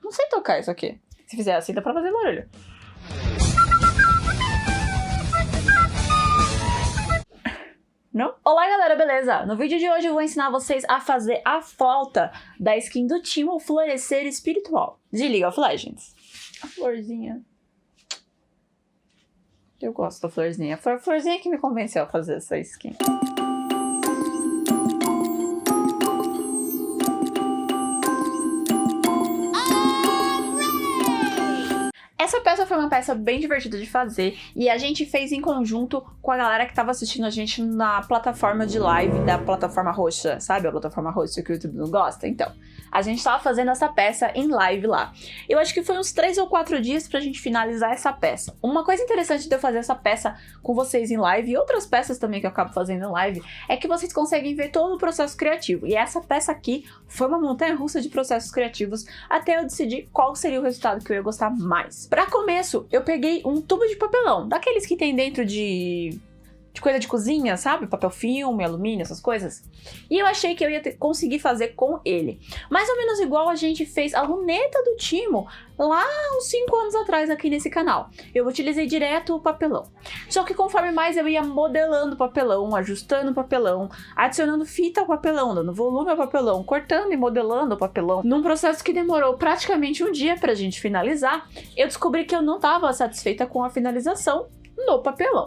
Não sei tocar isso aqui. Se fizer assim, dá pra fazer barulho. Não? Olá, galera, beleza? No vídeo de hoje eu vou ensinar vocês a fazer a flauta da skin do Teemo Florescer Espiritual de League of Legends. A florzinha. Eu gosto da florzinha. Foi a florzinha que me convenceu a fazer essa skin. Essa peça foi uma peça bem divertida de fazer e a gente fez em conjunto com a galera que estava assistindo a gente na plataforma de live da plataforma roxa, sabe? A plataforma roxa que o YouTube não gosta? Então, a gente estava fazendo essa peça em live lá. Eu acho que foi uns 3 ou 4 dias pra gente finalizar essa peça. Uma coisa interessante de eu fazer essa peça com vocês em live e outras peças também que eu acabo fazendo em live é que vocês conseguem ver todo o processo criativo. E essa peça aqui foi uma montanha-russa de processos criativos até eu decidir qual seria o resultado que eu ia gostar mais. Pra começo, eu peguei um tubo de papelão, daqueles que tem dentro de coisa de cozinha, sabe? Papel filme, alumínio, essas coisas. E eu achei que eu ia conseguir fazer com ele. Mais ou menos igual a gente fez a luneta do Teemo lá uns 5 anos atrás aqui nesse canal. Eu utilizei direto o papelão. Só que conforme mais eu ia modelando o papelão, ajustando o papelão, adicionando fita ao papelão, dando volume ao papelão, cortando e modelando o papelão, num processo que demorou praticamente um dia pra gente finalizar, eu descobri que eu não estava satisfeita com a finalização no papelão.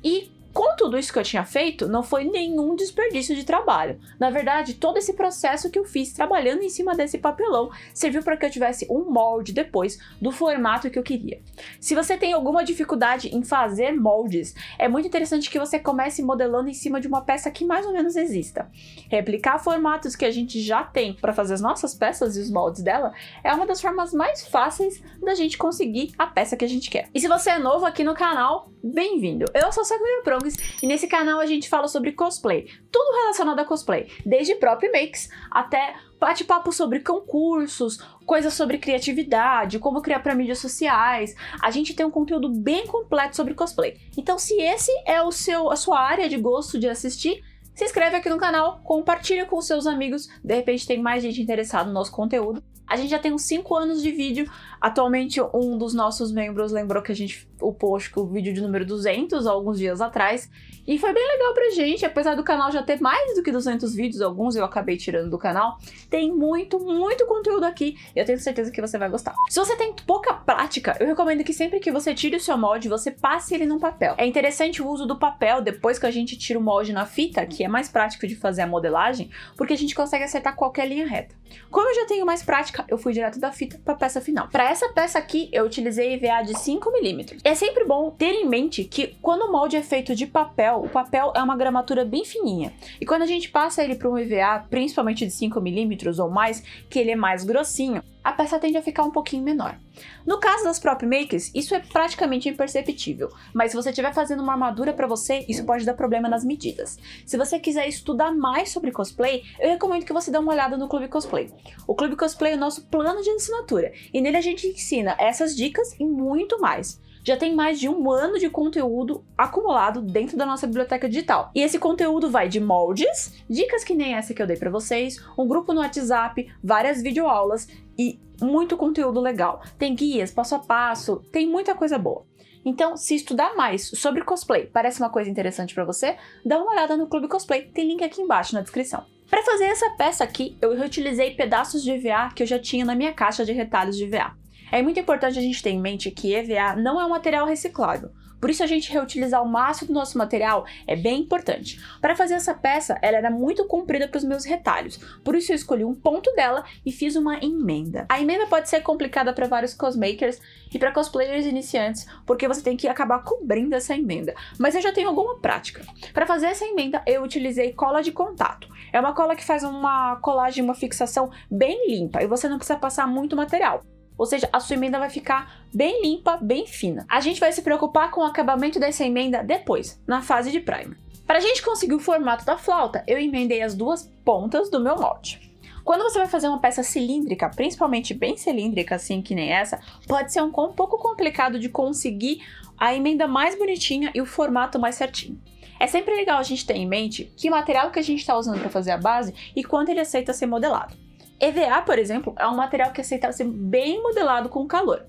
E com tudo isso que eu tinha feito, não foi nenhum desperdício de trabalho. Na verdade, todo esse processo que eu fiz trabalhando em cima desse papelão serviu para que eu tivesse um molde depois do formato que eu queria. Se você tem alguma dificuldade em fazer moldes, é muito interessante que você comece modelando em cima de uma peça que mais ou menos exista. Replicar formatos que a gente já tem para fazer as nossas peças e os moldes dela é uma das formas mais fáceis da gente conseguir a peça que a gente quer. E se você é novo aqui no canal, bem-vindo! Eu sou Sakura Prongs e nesse canal a gente fala sobre cosplay, tudo relacionado a cosplay, desde prop makes até bate-papo sobre concursos, coisas sobre criatividade, como criar para mídias sociais. A gente tem um conteúdo bem completo sobre cosplay. Então, se esse é a sua área de gosto de assistir, se inscreve aqui no canal, compartilha com os seus amigos, de repente tem mais gente interessada no nosso conteúdo. A gente já tem uns 5 anos de vídeo, atualmente um dos nossos membros lembrou que a gente upou o vídeo de número 200 alguns dias atrás, e foi bem legal pra gente, apesar do canal já ter mais do que 200 vídeos, alguns eu acabei tirando do canal, tem muito conteúdo aqui, e eu tenho certeza que você vai gostar. Se você tem pouca prática, eu recomendo que sempre que você tire o seu molde, você passe ele num papel. É interessante o uso do papel depois que a gente tira o molde na fita, que é mais prático de fazer a modelagem, porque a gente consegue acertar qualquer linha reta. Como eu já tenho mais prática, eu fui direto da fita para a peça final. Para essa peça aqui, eu utilizei EVA de 5 mm. É sempre bom ter em mente que quando o molde é feito de papel, o papel é uma gramatura bem fininha. E quando a gente passa ele para um EVA, principalmente de 5 mm ou mais, que ele é mais grossinho, a peça tende a ficar um pouquinho menor. No caso das prop makes, isso é praticamente imperceptível, mas se você estiver fazendo uma armadura para você, isso pode dar problema nas medidas. Se você quiser estudar mais sobre cosplay, eu recomendo que você dê uma olhada no Clube Cosplay. O Clube Cosplay é o nosso plano de assinatura, e nele a gente ensina essas dicas e muito mais. Já tem mais de 1 ano de conteúdo acumulado dentro da nossa biblioteca digital. E esse conteúdo vai de moldes, dicas que nem essa que eu dei pra vocês, um grupo no WhatsApp, várias videoaulas e muito conteúdo legal. Tem guias, passo a passo, tem muita coisa boa. Então, se estudar mais sobre cosplay parece uma coisa interessante pra você, dá uma olhada no Clube Cosplay, tem link aqui embaixo na descrição. Para fazer essa peça aqui, eu reutilizei pedaços de EVA que eu já tinha na minha caixa de retalhos de EVA. É muito importante a gente ter em mente que EVA não é um material reciclável, por isso a gente reutilizar o máximo do nosso material é bem importante. Para fazer essa peça, ela era muito comprida para os meus retalhos, por isso eu escolhi um ponto dela e fiz uma emenda. A emenda pode ser complicada para vários cosmakers e para cosplayers iniciantes, porque você tem que acabar cobrindo essa emenda, mas eu já tenho alguma prática. Para fazer essa emenda, eu utilizei cola de contato. É uma cola que faz uma colagem, uma fixação bem limpa e você não precisa passar muito material. Ou seja, a sua emenda vai ficar bem limpa, bem fina. A gente vai se preocupar com o acabamento dessa emenda depois, na fase de primer. Para a gente conseguir o formato da flauta, eu emendei as 2 pontas do meu molde. Quando você vai fazer uma peça cilíndrica, principalmente bem cilíndrica, assim que nem essa, pode ser um pouco complicado de conseguir a emenda mais bonitinha e o formato mais certinho. É sempre legal a gente ter em mente que material que a gente está usando para fazer a base e quanto ele aceita ser modelado. EVA, por exemplo, é um material que aceita ser bem modelado com calor.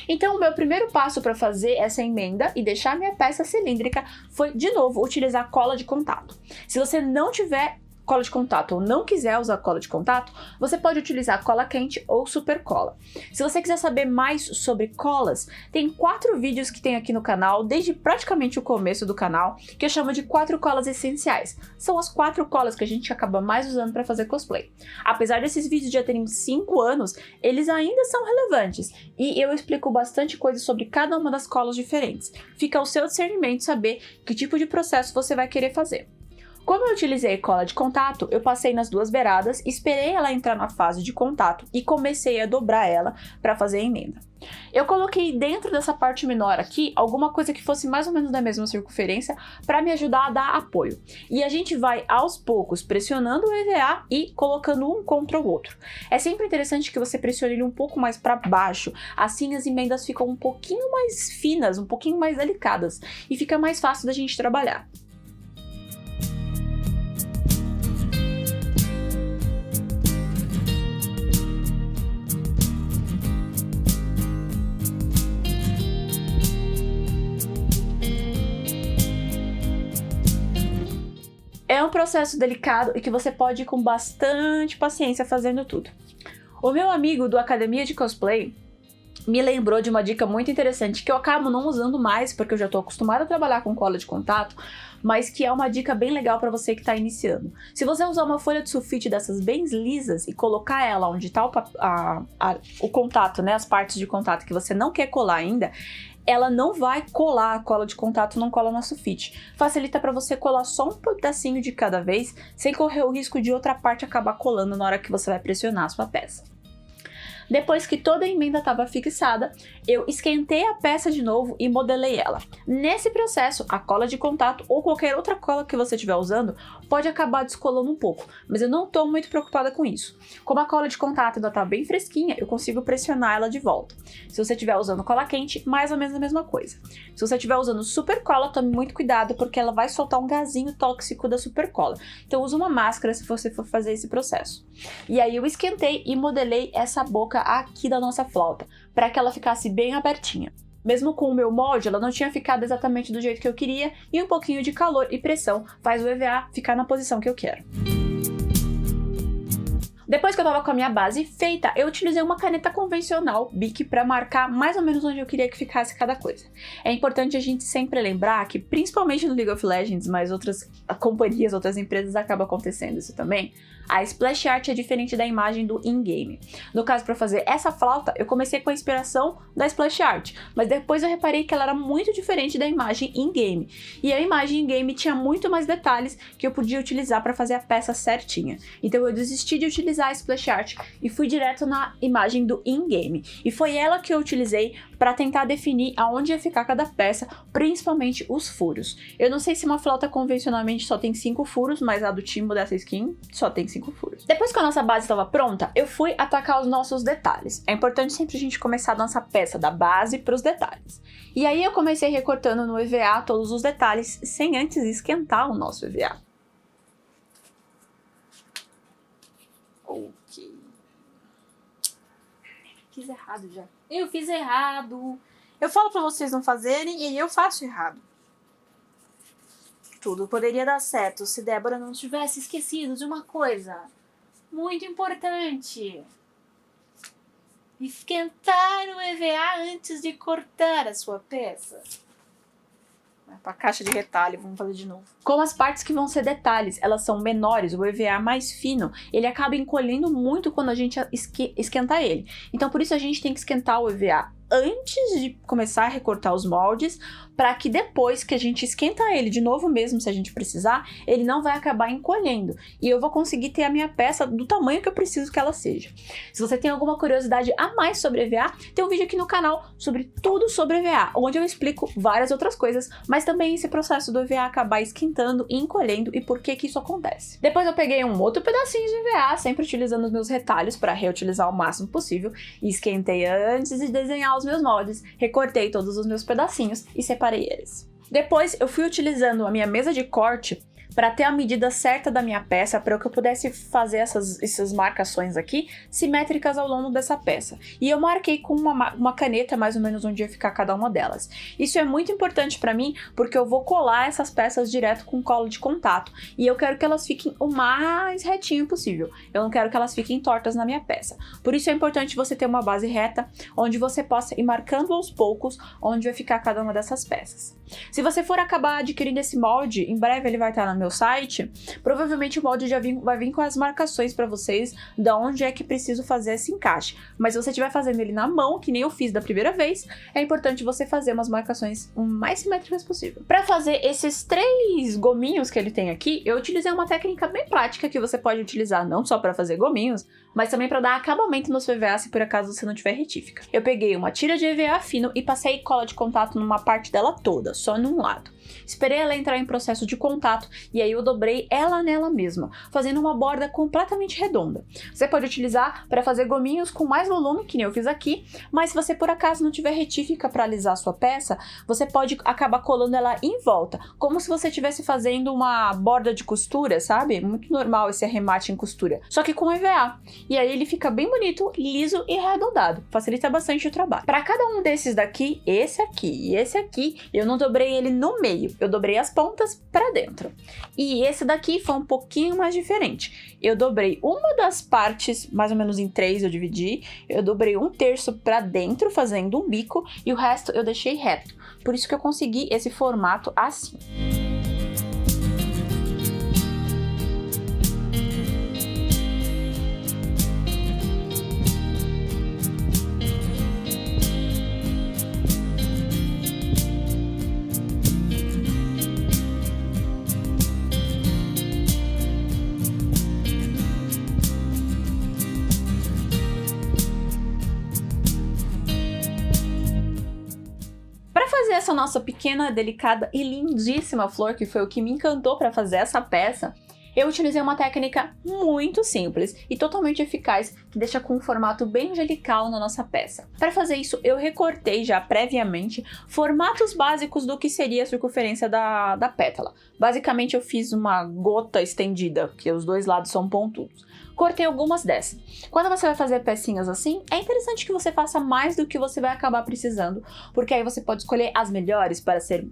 Então, o meu primeiro passo para fazer essa emenda e deixar minha peça cilíndrica foi, de novo, utilizar cola de contato. Se você não tiver cola de contato ou não quiser usar cola de contato, você pode utilizar cola quente ou super cola. Se você quiser saber mais sobre colas, tem 4 vídeos que tem aqui no canal, desde praticamente o começo do canal, que eu chamo de 4 colas essenciais. São as 4 colas que a gente acaba mais usando para fazer cosplay. Apesar desses vídeos já terem 5 anos, eles ainda são relevantes e eu explico bastante coisa sobre cada uma das colas diferentes. Fica ao seu discernimento saber que tipo de processo você vai querer fazer. Como eu utilizei cola de contato, eu passei nas 2 beiradas, esperei ela entrar na fase de contato e comecei a dobrar ela para fazer a emenda. Eu coloquei dentro dessa parte menor aqui alguma coisa que fosse mais ou menos da mesma circunferência para me ajudar a dar apoio. E a gente vai aos poucos pressionando o EVA e colocando um contra o outro. É sempre interessante que você pressione ele um pouco mais para baixo, assim as emendas ficam um pouquinho mais finas, um pouquinho mais delicadas e fica mais fácil da gente trabalhar. É um processo delicado e que você pode ir com bastante paciência fazendo tudo. O meu amigo do Academia de Cosplay me lembrou de uma dica muito interessante que eu acabo não usando mais porque eu já estou acostumada a trabalhar com cola de contato, mas que é uma dica bem legal para você que está iniciando. Se você usar uma folha de sulfite dessas bem lisas e colocar ela onde está o contato, né, as partes de contato que você não quer colar ainda, ela não vai colar, a cola de contato não cola na sulfite. Facilita para você colar só um pedacinho de cada vez, sem correr o risco de outra parte acabar colando na hora que você vai pressionar a sua peça. Depois que toda a emenda estava fixada, eu esquentei a peça de novo e modelei ela. Nesse processo, a cola de contato ou qualquer outra cola que você estiver usando pode acabar descolando um pouco, mas eu não estou muito preocupada com isso. Como a cola de contato ainda está bem fresquinha, eu consigo pressionar ela de volta. Se você estiver usando cola quente, mais ou menos a mesma coisa. Se você estiver usando super cola, tome muito cuidado porque ela vai soltar um gazinho tóxico da super cola. Então use uma máscara se você for fazer esse processo. E aí eu esquentei e modelei essa boca aqui da nossa flauta, para que ela ficasse bem abertinha. Mesmo com o meu molde, ela não tinha ficado exatamente do jeito que eu queria, e um pouquinho de calor e pressão faz o EVA ficar na posição que eu quero. Depois que eu tava com a minha base feita, eu utilizei uma caneta convencional Bic para marcar mais ou menos onde eu queria que ficasse cada coisa. É importante a gente sempre lembrar que, principalmente no League of Legends, mas outras companhias, outras empresas acaba acontecendo isso também, a splash art é diferente da imagem do in-game. No caso, para fazer essa flauta, eu comecei com a inspiração da splash art, mas depois eu reparei que ela era muito diferente da imagem in-game. E a imagem in-game tinha muito mais detalhes que eu podia utilizar para fazer a peça certinha. Então eu desisti de utilizar a splash art e fui direto na imagem do in-game. E foi ela que eu utilizei para tentar definir aonde ia ficar cada peça, principalmente os furos. Eu não sei se uma flauta convencionalmente só tem 5 furos, mas a do Timo dessa skin só tem 5 furos. Depois que a nossa base estava pronta, eu fui atacar os nossos detalhes. É importante sempre a gente começar a nossa peça da base para os detalhes. E aí eu comecei recortando no EVA todos os detalhes, sem antes esquentar o nosso EVA. Ok. Fiz errado já. Eu fiz errado. Eu falo pra vocês não fazerem e eu faço errado. Tudo poderia dar certo se Débora não tivesse esquecido de uma coisa muito importante. Esquentar o EVA antes de cortar a sua peça. Vai pra caixa de retalho, vamos fazer de novo. Como as partes que vão ser detalhes, elas são menores, o EVA mais fino, ele acaba encolhendo muito quando a gente esquentar ele. Então por isso a gente tem que esquentar o EVA antes de começar a recortar os moldes, para que depois que a gente esquenta ele de novo mesmo, se a gente precisar, ele não vai acabar encolhendo. E eu vou conseguir ter a minha peça do tamanho que eu preciso que ela seja. Se você tem alguma curiosidade a mais sobre EVA, tem um vídeo aqui no canal sobre tudo sobre EVA, onde eu explico várias outras coisas, mas também esse processo do EVA acabar esquentando e encolhendo e por que que isso acontece. Depois eu peguei um outro pedacinho de EVA, sempre utilizando os meus retalhos para reutilizar o máximo possível, e esquentei antes de desenhar os meus moldes, recortei todos os meus pedacinhos e separei eles. Depois eu fui utilizando a minha mesa de corte para ter a medida certa da minha peça, para que eu pudesse fazer essas marcações aqui simétricas ao longo dessa peça. E eu marquei com uma caneta mais ou menos onde ia ficar cada uma delas. Isso é muito importante para mim, porque eu vou colar essas peças direto com cola de contato, e eu quero que elas fiquem o mais retinho possível. Eu não quero que elas fiquem tortas na minha peça. Por isso é importante você ter uma base reta, onde você possa ir marcando aos poucos onde vai ficar cada uma dessas peças. Se você for acabar adquirindo esse molde, em breve ele vai estar no meu site, provavelmente o molde vai vir com as marcações para vocês de onde é que preciso fazer esse encaixe. Mas se você estiver fazendo ele na mão, que nem eu fiz da primeira vez, é importante você fazer umas marcações o mais simétricas possível. Para fazer esses 3 gominhos que ele tem aqui, eu utilizei uma técnica bem prática que você pode utilizar não só para fazer gominhos, mas também para dar acabamento no seu EVA se por acaso você não tiver retífica. Eu peguei uma tira de EVA fino e passei cola de contato numa parte dela toda, só num lado. Esperei ela entrar em processo de contato e aí eu dobrei ela nela mesma, fazendo uma borda completamente redonda. Você pode utilizar para fazer gominhos com mais volume, que nem eu fiz aqui, mas se você por acaso não tiver retífica para alisar a sua peça, você pode acabar colando ela em volta, como se você estivesse fazendo uma borda de costura, sabe? Muito normal esse arremate em costura, só que com EVA. E aí ele fica bem bonito, liso e arredondado, facilita bastante o trabalho. Para cada um desses daqui, esse aqui e esse aqui, eu não dobrei ele no meio, eu dobrei as pontas para dentro. E esse daqui foi um pouquinho mais diferente. Eu dobrei uma das partes, mais ou menos em 3 eu dividi, eu dobrei 1/3 para dentro, fazendo um bico, e o resto eu deixei reto. Por isso que eu consegui esse formato assim. Fazer essa nossa pequena, delicada e lindíssima flor, que foi o que me encantou para fazer essa peça, eu utilizei uma técnica muito simples e totalmente eficaz, que deixa com um formato bem angelical na nossa peça. Para fazer isso, eu recortei já previamente formatos básicos do que seria a circunferência da pétala. Basicamente eu fiz uma gota estendida, que os dois lados são pontudos. Cortei algumas dessas. Quando você vai fazer pecinhas assim, é interessante que você faça mais do que você vai acabar precisando, porque aí você pode escolher as melhores para ser,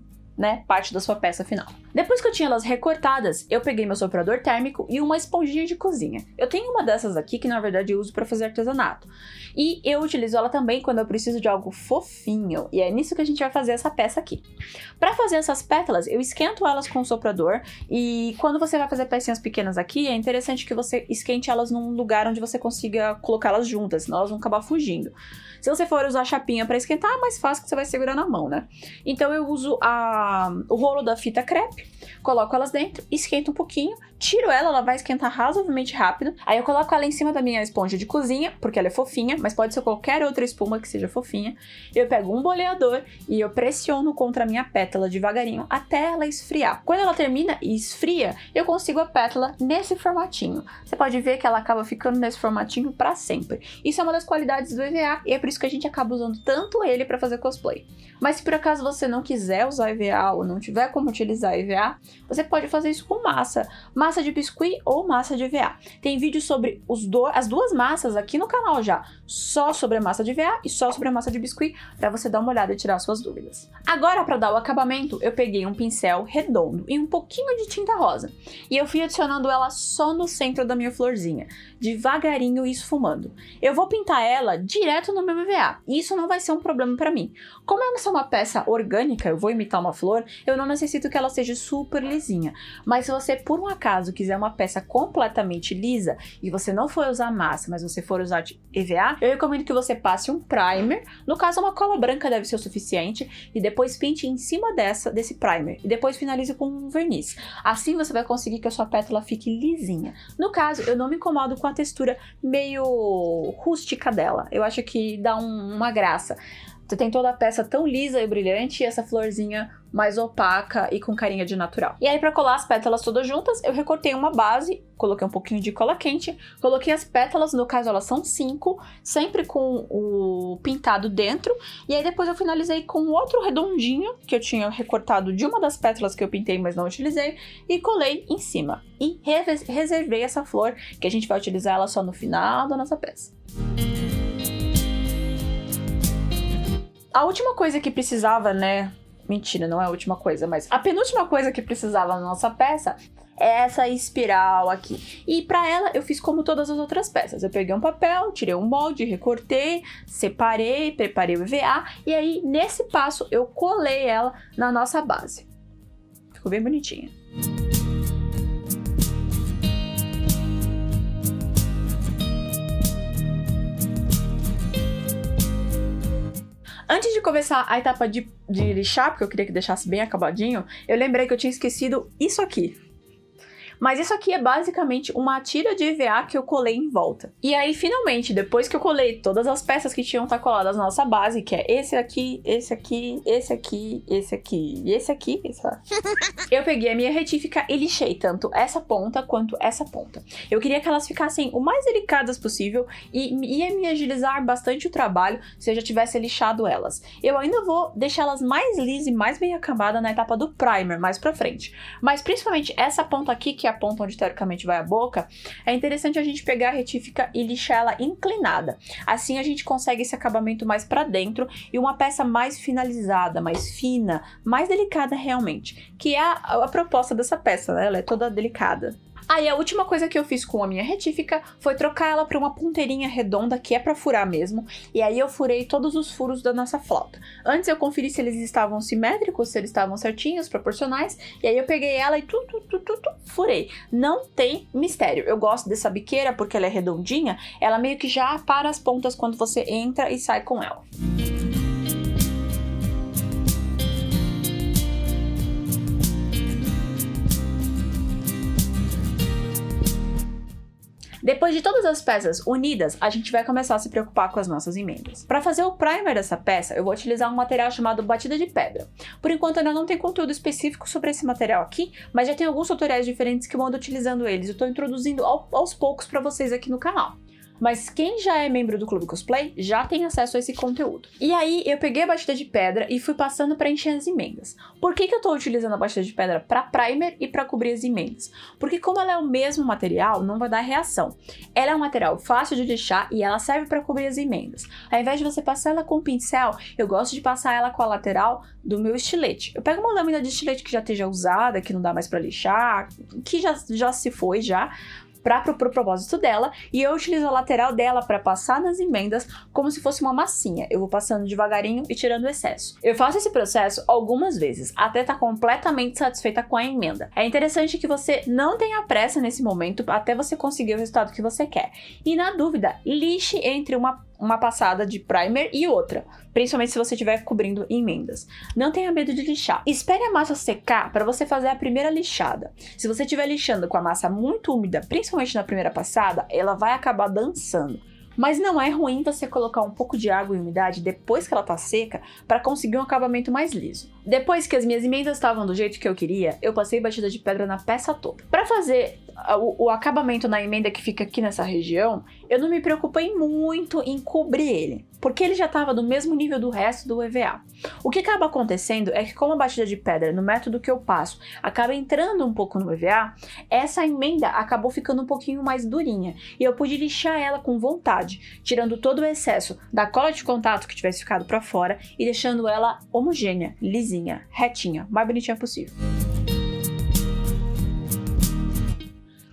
parte da sua peça final. Depois que eu tinha elas recortadas, eu peguei meu soprador térmico e uma esponjinha de cozinha. Eu tenho uma dessas aqui que na verdade eu uso para fazer artesanato. E eu utilizo ela também quando eu preciso de algo fofinho. E é nisso que a gente vai fazer essa peça aqui. Para fazer essas pétalas, eu esquento elas com o soprador. E quando você vai fazer pecinhas pequenas aqui, é interessante que você esquente elas num lugar onde você consiga colocá-las juntas, senão elas vão acabar fugindo. Se você for usar chapinha para esquentar, é mais fácil, que você vai segurar na mão, né? Então eu uso o rolo da fita crepe, coloco elas dentro, esquento um pouquinho, tiro ela vai esquentar razoavelmente rápido. Aí eu coloco ela em cima da minha esponja de cozinha, porque ela é fofinha, mas pode ser qualquer outra espuma que seja fofinha. Eu pego um boleador e eu pressiono contra a minha pétala devagarinho até ela esfriar. Quando ela termina e esfria, eu consigo a pétala nesse formatinho. Você pode ver que ela acaba ficando nesse formatinho para sempre. Isso é uma das qualidades do EVA e é por isso que a gente acaba usando tanto ele para fazer cosplay. Mas se por acaso você não quiser usar EVA ou não tiver como utilizar EVA, você pode fazer isso com massa de biscuit ou massa de EVA. Tem vídeo sobre as duas massas aqui no canal já, só sobre a massa de EVA e só sobre a massa de biscuit, para você dar uma olhada e tirar suas dúvidas. Agora, para dar o acabamento, eu peguei um pincel redondo e um pouquinho de tinta rosa, e eu fui adicionando ela só no centro da minha florzinha, devagarinho e esfumando. Eu vou pintar ela direto no meu EVA, e isso não vai ser um problema para mim. Como eu não sou uma peça orgânica, eu vou imitar uma flor, eu não necessito que ela seja super lisinha. Mas se você, por um acaso, quiser uma peça completamente lisa e você não for usar massa, mas você for usar de EVA, eu recomendo que você passe um primer, no caso uma cola branca deve ser o suficiente, e depois pinte em cima desse primer, e depois finalize com um verniz. Assim você vai conseguir que a sua pétala fique lisinha. No caso, eu não me incomodo com a textura meio rústica dela, eu acho que dá uma graça. Você tem toda a peça tão lisa e brilhante e essa florzinha mais opaca e com carinha de natural. E aí, pra colar as pétalas todas juntas, eu recortei uma base, coloquei um pouquinho de cola quente, coloquei as pétalas, no caso elas são 5, sempre com o pintado dentro, e aí depois eu finalizei com outro redondinho, que eu tinha recortado de uma das pétalas que eu pintei, mas não utilizei, e colei em cima. E reservei essa flor, que a gente vai utilizar ela só no final da nossa peça. A última coisa que precisava, né? Mentira, não é a última coisa, mas a penúltima coisa que precisava na nossa peça é essa espiral aqui. E pra ela eu fiz como todas as outras peças. Eu peguei um papel, tirei um molde, recortei, separei, preparei o EVA e aí nesse passo eu colei ela na nossa base. Ficou bem bonitinha. Antes de começar a etapa de lixar, porque eu queria que deixasse bem acabadinho, eu lembrei que eu tinha esquecido isso aqui. Mas isso aqui é basicamente uma tira de EVA que eu colei em volta. E aí, finalmente, depois que eu colei todas as peças que tinham estar coladas na nossa base, que é esse aqui, esse aqui, esse aqui, esse aqui e esse aqui, eu peguei a minha retífica e lixei tanto essa ponta quanto essa ponta. Eu queria que elas ficassem o mais delicadas possível e ia me agilizar bastante o trabalho se eu já tivesse lixado elas. Eu ainda vou deixar elas mais lisas e mais bem acabadas na etapa do primer, mais pra frente. Mas principalmente essa ponta aqui, que é a ponta onde teoricamente vai a boca, é interessante a gente pegar a retífica e lixar ela inclinada. Assim a gente consegue esse acabamento mais pra dentro e uma peça mais finalizada, mais fina, mais delicada realmente, que é a proposta dessa peça, né? Ela é toda delicada. Aí a última coisa que eu fiz com a minha retífica foi trocar ela para uma ponteirinha redonda que é para furar mesmo, e aí eu furei todos os furos da nossa flauta. Antes eu conferi se eles estavam simétricos, se eles estavam certinhos, proporcionais, e aí eu peguei ela e furei. Não tem mistério, eu gosto dessa biqueira porque ela é redondinha, ela meio que já para as pontas quando você entra e sai com ela. Depois de todas as peças unidas, a gente vai começar a se preocupar com as nossas emendas. Para fazer o primer dessa peça, eu vou utilizar um material chamado batida de pedra. Por enquanto ainda não tem conteúdo específico sobre esse material aqui, mas já tem alguns tutoriais diferentes que eu ando utilizando eles. Eu estou introduzindo aos poucos para vocês aqui no canal. Mas quem já é membro do Clube Cosplay já tem acesso a esse conteúdo. E aí eu peguei a batida de pedra e fui passando para encher as emendas. Por que eu estou utilizando a batida de pedra para primer e para cobrir as emendas? Porque como ela é o mesmo material, não vai dar reação. Ela é um material fácil de lixar e ela serve para cobrir as emendas. Ao invés de você passar ela com o pincel, eu gosto de passar ela com a lateral do meu estilete. Eu pego uma lâmina de estilete que já esteja usada, que não dá mais para lixar, que já se foi pro propósito dela, e eu utilizo a lateral dela para passar nas emendas como se fosse uma massinha. Eu vou passando devagarinho e tirando o excesso. Eu faço esse processo algumas vezes, até estar completamente satisfeita com a emenda. É interessante que você não tenha pressa nesse momento até você conseguir o resultado que você quer. E na dúvida, lixe entre uma passada de primer e outra, principalmente se você estiver cobrindo emendas. Não tenha medo de lixar. Espere a massa secar para você fazer a primeira lixada. Se você estiver lixando com a massa muito úmida, principalmente na primeira passada, ela vai acabar dançando. Mas não é ruim você colocar um pouco de água e umidade depois que ela tá seca para conseguir um acabamento mais liso. Depois que as minhas emendas estavam do jeito que eu queria, eu passei batida de pedra na peça toda. Para fazer o acabamento na emenda que fica aqui nessa região, eu não me preocupei muito em cobrir ele, porque ele já estava do mesmo nível do resto do EVA. O que acaba acontecendo é que como a batida de pedra, no método que eu passo, acaba entrando um pouco no EVA, essa emenda acabou ficando um pouquinho mais durinha, e eu pude lixar ela com vontade, tirando todo o excesso da cola de contato que tivesse ficado para fora e deixando ela homogênea, lisinha, retinha, mais bonitinha possível.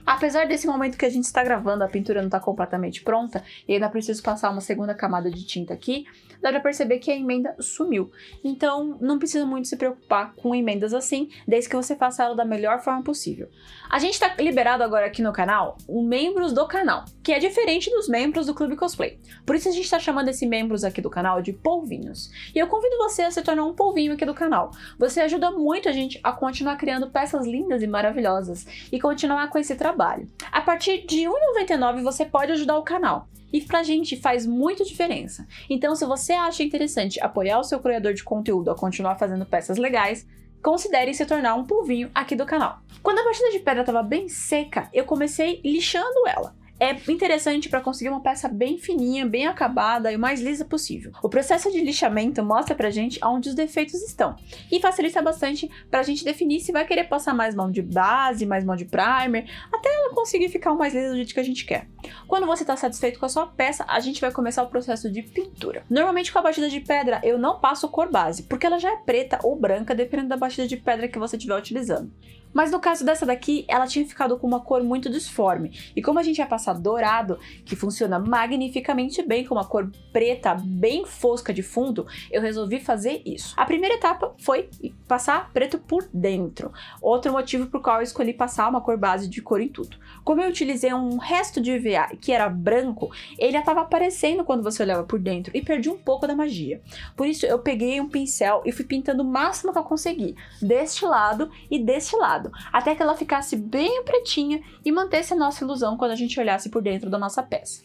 Apesar desse momento que a gente está gravando, a pintura não está completamente pronta e ainda preciso passar uma segunda camada de tinta aqui, dá pra perceber que a emenda sumiu. Então não precisa muito se preocupar com emendas assim, desde que você faça ela da melhor forma possível. A gente está liberado agora aqui no canal os membros do canal, que é diferente dos membros do Clube Cosplay. Por isso a gente está chamando esses membros aqui do canal de polvinhos. E eu convido você a se tornar um polvinho aqui do canal. Você ajuda muito a gente a continuar criando peças lindas e maravilhosas e continuar com esse trabalho. trabalho. A partir de R$1,99 você pode ajudar o canal. E pra gente faz muita diferença. Então, se você acha interessante apoiar o seu criador de conteúdo a continuar fazendo peças legais, considere se tornar um polvinho aqui do canal. Quando a batida de pedra estava bem seca, eu comecei lixando ela. É interessante para conseguir uma peça bem fininha, bem acabada e o mais lisa possível. O processo de lixamento mostra pra gente onde os defeitos estão e facilita bastante pra gente definir se vai querer passar mais mão de base, mais mão de primer, até ela conseguir ficar o mais lisa do jeito que a gente quer. Quando você está satisfeito com a sua peça, a gente vai começar o processo de pintura. Normalmente com a batida de pedra eu não passo cor base, porque ela já é preta ou branca, dependendo da batida de pedra que você estiver utilizando. Mas no caso dessa daqui, ela tinha ficado com uma cor muito disforme. E como a gente ia passar dourado, que funciona magnificamente bem com uma cor preta bem fosca de fundo, eu resolvi fazer isso. A primeira etapa foi passar preto por dentro. Outro motivo por qual eu escolhi passar uma cor base de cor em tudo. Como eu utilizei um resto de EVA que era branco, ele estava aparecendo quando você olhava por dentro e perdi um pouco da magia. Por isso eu peguei um pincel e fui pintando o máximo que eu consegui, deste lado e deste lado, até que ela ficasse bem pretinha e mantesse a nossa ilusão quando a gente olhasse por dentro da nossa peça.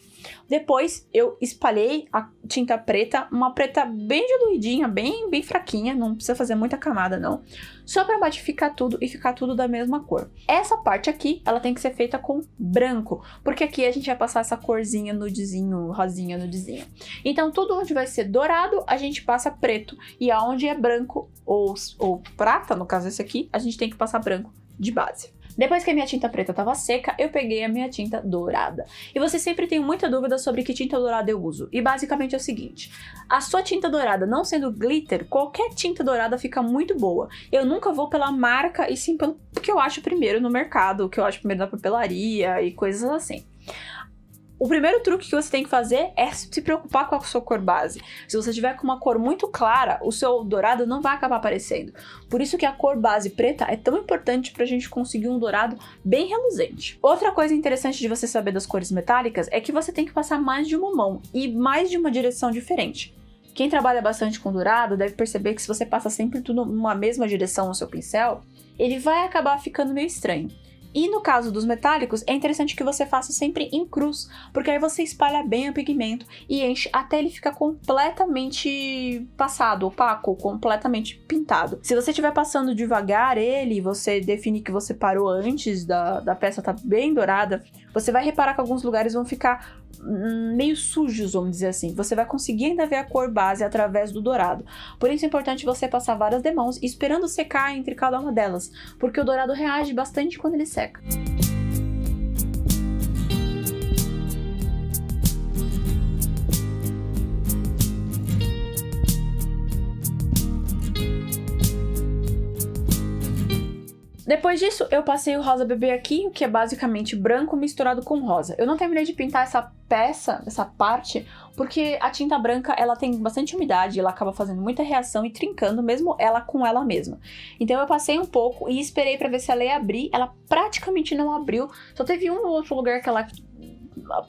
Depois eu espalhei a tinta preta, uma preta bem diluidinha, bem fraquinha, não precisa fazer muita camada não, só para matificar tudo e ficar tudo da mesma cor. Essa parte aqui, ela tem que ser feita com branco, porque aqui a gente vai passar essa corzinha nudezinho, rosinha nudezinha. Então tudo onde vai ser dourado, a gente passa preto, e aonde é branco ou prata, no caso esse aqui, a gente tem que passar branco de base. Depois que a minha tinta preta estava seca, eu peguei a minha tinta dourada. E você sempre tem muita dúvida sobre que tinta dourada eu uso. E basicamente é o seguinte, a sua tinta dourada não sendo glitter, qualquer tinta dourada fica muito boa. Eu nunca vou pela marca e sim pelo que eu acho primeiro no mercado, o que eu acho primeiro na papelaria e coisas assim. O primeiro truque que você tem que fazer é se preocupar com a sua cor base. Se você tiver com uma cor muito clara, o seu dourado não vai acabar aparecendo. Por isso que a cor base preta é tão importante pra gente conseguir um dourado bem reluzente. Outra coisa interessante de você saber das cores metálicas é que você tem que passar mais de uma mão e mais de uma direção diferente. Quem trabalha bastante com dourado deve perceber que se você passa sempre tudo numa mesma direção no seu pincel, ele vai acabar ficando meio estranho. E no caso dos metálicos, é interessante que você faça sempre em cruz, porque aí você espalha bem o pigmento e enche até ele ficar completamente passado, opaco, completamente pintado. Se você estiver passando devagar ele, você define que você parou antes da peça estar bem dourada, você vai reparar que alguns lugares vão ficar meio sujos, vamos dizer assim. Você vai conseguir ainda ver a cor base através do dourado. Por isso é importante você passar várias demãos esperando secar entre cada uma delas, porque o dourado reage bastante quando ele seca. Depois disso, eu passei o rosa bebê aqui, que é basicamente branco misturado com rosa. Eu não terminei de pintar essa peça, essa parte, porque a tinta branca, ela tem bastante umidade, ela acaba fazendo muita reação e trincando, mesmo ela com ela mesma. Então eu passei um pouco e esperei pra ver se ela ia abrir. Ela praticamente não abriu, só teve um ou outro lugar que ela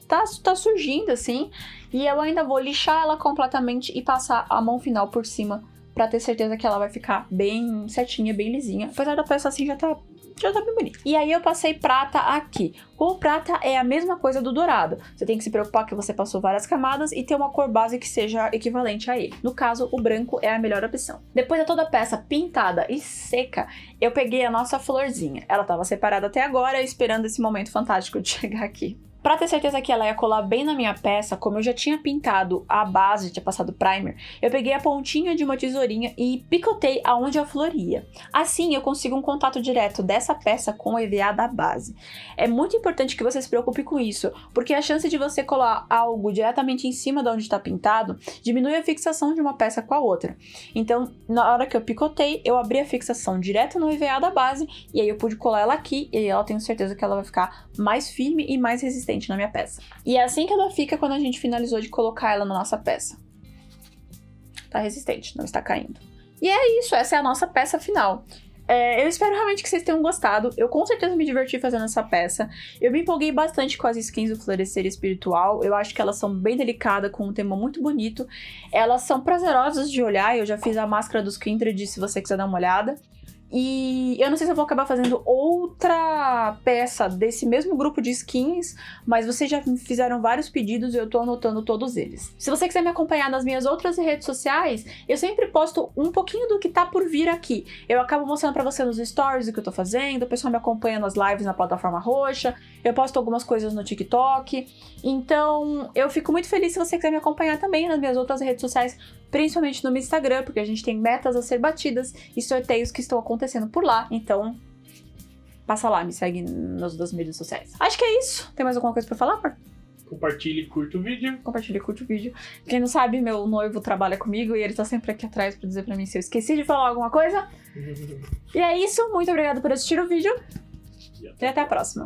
tá surgindo assim, e eu ainda vou lixar ela completamente e passar a mão final por cima, pra ter certeza que ela vai ficar bem certinha, bem lisinha. Apesar da peça assim já tá bem bonita. E aí eu passei prata aqui. O prata é a mesma coisa do dourado. Você tem que se preocupar que você passou várias camadas e ter uma cor base que seja equivalente a ele. No caso, o branco é a melhor opção. Depois de toda a peça pintada e seca, eu peguei a nossa florzinha. Ela estava separada até agora, esperando esse momento fantástico de chegar aqui. Pra ter certeza que ela ia colar bem na minha peça, como eu já tinha pintado a base, tinha passado primer, eu peguei a pontinha de uma tesourinha e picotei aonde a flor ia. Assim eu consigo um contato direto dessa peça com o EVA da base. É muito importante que você se preocupe com isso, porque a chance de você colar algo diretamente em cima de onde está pintado diminui a fixação de uma peça com a outra. Então, na hora que eu picotei, eu abri a fixação direto no EVA da base e aí eu pude colar ela aqui e aí eu tenho certeza que ela vai ficar mais firme e mais resistente na minha peça. E é assim que ela fica quando a gente finalizou de colocar ela na nossa peça. Tá resistente, não está caindo. E é isso, essa é a nossa peça final. Eu espero realmente que vocês tenham gostado. Eu com certeza me diverti fazendo essa peça. Eu me empolguei bastante com as skins do Florescer Espiritual. Eu acho que elas são bem delicadas, com um tema muito bonito. Elas são prazerosas de olhar. Eu já fiz a máscara dos Kindred, se você quiser dar uma olhada. E eu não sei se eu vou acabar fazendo outra peça desse mesmo grupo de skins, mas vocês já me fizeram vários pedidos e eu tô anotando todos eles. Se você quiser me acompanhar nas minhas outras redes sociais, eu sempre posto um pouquinho do que tá por vir aqui. Eu acabo mostrando pra você nos stories o que eu tô fazendo, o pessoal me acompanha nas lives na plataforma roxa, eu posto algumas coisas no TikTok. Então, eu fico muito feliz se você quiser me acompanhar também nas minhas outras redes sociais, principalmente no meu Instagram, porque a gente tem metas a ser batidas e sorteios que estão acontecendo por lá. Então, passa lá, me segue nas duas mídias sociais. Acho que é isso. Tem mais alguma coisa pra falar, amor? Compartilhe e curta o vídeo. Compartilhe e curte o vídeo. Quem não sabe, meu noivo trabalha comigo e ele tá sempre aqui atrás pra dizer pra mim se eu esqueci de falar alguma coisa. E é isso. Muito obrigada por assistir o vídeo. E até a próxima.